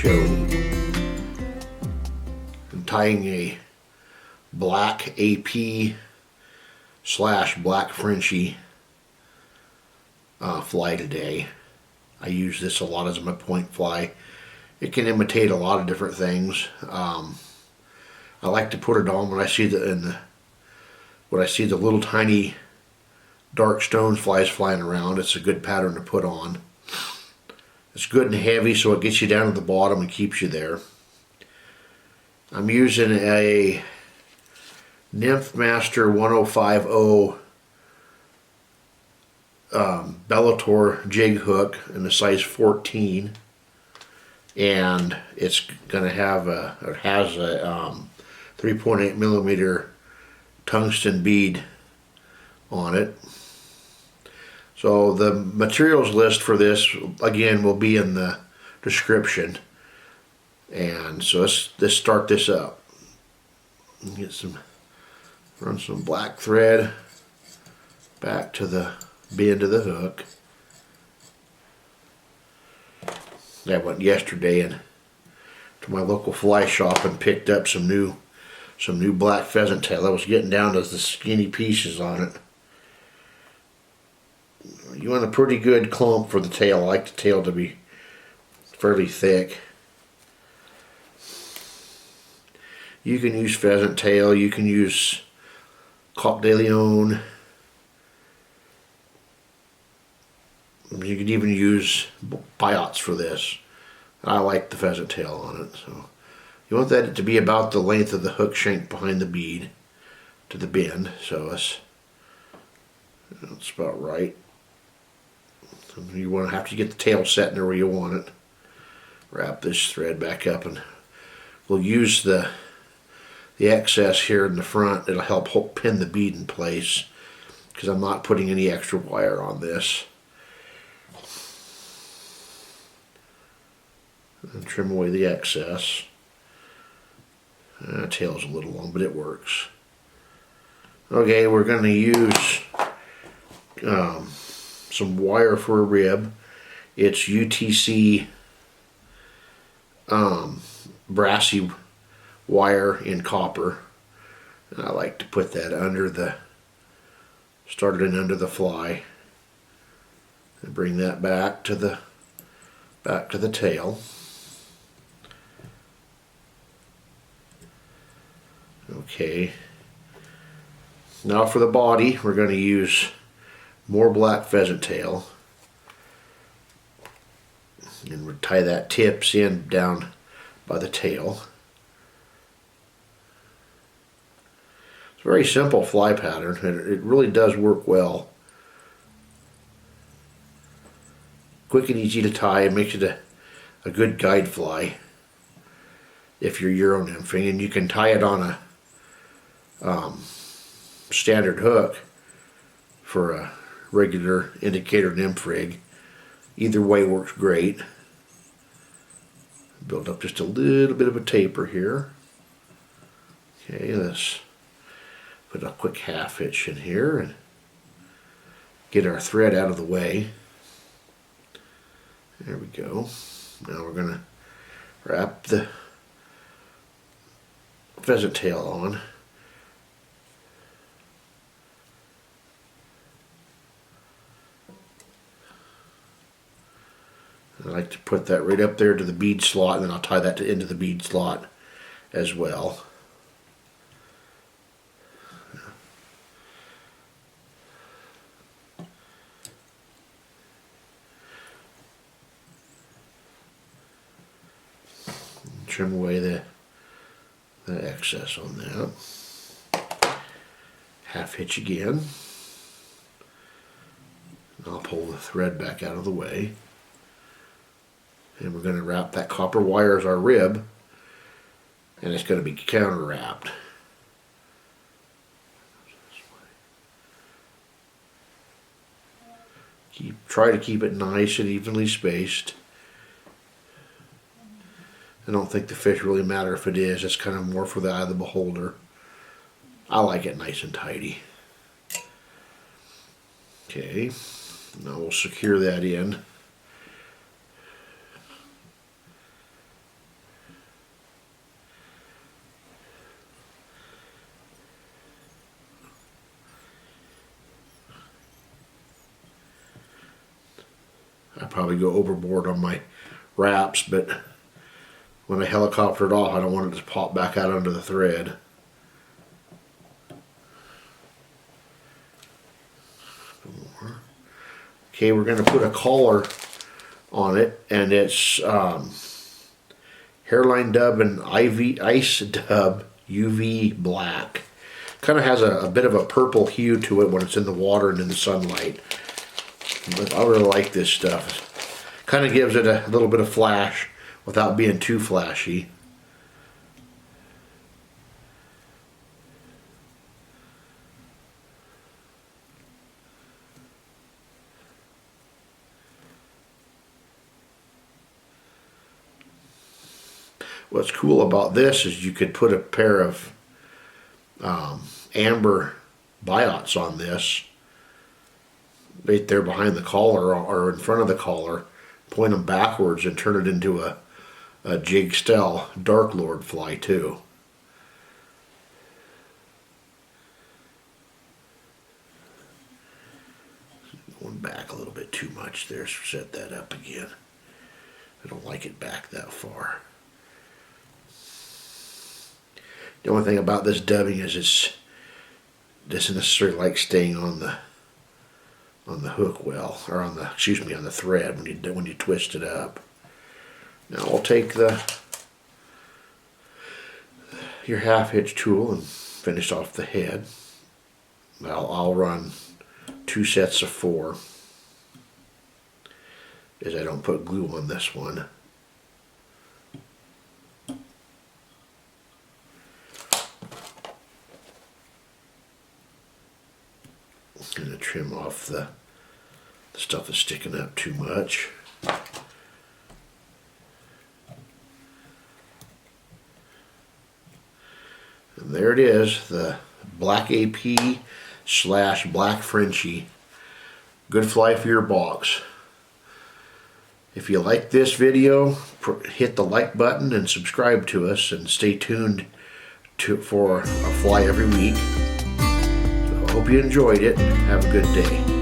show. I'm tying a black AP / black Frenchie fly today. I use this a lot as my point fly. It can imitate a lot of different things. I like to put it on when I see the little tiny dark stone flies flying around. It's a good pattern to put on. It's good and heavy, so it gets you down to the bottom and keeps you there. I'm using a Nymph Master 1050 Bellator jig hook in the size 14, and it's going to have it has a 3.8 millimeter tungsten bead on it. So the materials list for this again will be in the description. And so let's start this up. Run some black thread back to the bend of the hook. I went yesterday to my local fly shop and picked up some new black pheasant tail. I was getting down to the skinny pieces on it. You want a pretty good clump for the tail. I like the tail to be fairly thick. You can use pheasant tail, you can use Coq de Leon. You could even use pyots for this. I like the pheasant tail on it. So you want that to be about the length of the hook shank behind the bead to the bend. So that's about right. You want to have to get the tail set in there where you want it. Wrap this thread back up, and we'll use the excess here in the front. It'll help pin the bead in place because I'm not putting any extra wire on this. And trim away the excess. Tail's a little long, but it works. Okay, we're going to use some wire for a rib. It's UTC brassie wire in copper. And I like to put that under the fly and bring that back to the tail. Okay. Now for the body, we're going to use more black pheasant tail, and we'll tie that tips in down by the tail. It's a very simple fly pattern, and it really does work well. Quick and easy to tie, and makes it a good guide fly if you're Euro nymphing, and you can tie it on a standard hook for a regular indicator nymph rig. Either way works great. Build up just a little bit of a taper here. Okay, let's put a quick half hitch in here and get our thread out of the way. There we go. Now we're going to wrap the pheasant tail on. I like to put that right up there to the bead slot, and then I'll tie that into the bead slot as well. Trim away the excess on that. Half hitch again. And I'll pull the thread back out of the way. And we're going to wrap that copper wire as our rib, and it's going to be counter wrapped. Try to keep it nice and evenly spaced. I don't think the fish really matter if it is. It's kind of more for the eye of the beholder. I like it nice and tidy. Okay, now we'll secure that in. probably go overboard on my wraps, but when I helicopter it off, I don't want it to pop back out under the thread. Okay, we're going to put a collar on it, and it's Hairline Dub and Ice Dub UV Black. Kind of has a bit of a purple hue to it when it's in the water and in the sunlight. But I really like this stuff. Kind of gives it a little bit of flash without being too flashy. What's cool about this is you could put a pair of amber biots on this, right there behind the collar or in front of the collar, point them backwards and turn it into a jig style Dark Lord fly too. Going back a little bit too much there, so set that up again. I don't like it back that far. The only thing about this dubbing is it doesn't necessarily like staying on the hook well, or on the thread when you twist it up. Now I'll take your half hitch tool and finish off the head. I'll run 2 sets of 4, as I don't put glue on this one. I'm going to trim off the stuff that's sticking up too much. And there it is, the black AP / black Frenchie. Good fly for your box. If you like this video, hit the like button and subscribe to us, and stay tuned for a fly every week. So I hope you enjoyed it. Have a good day.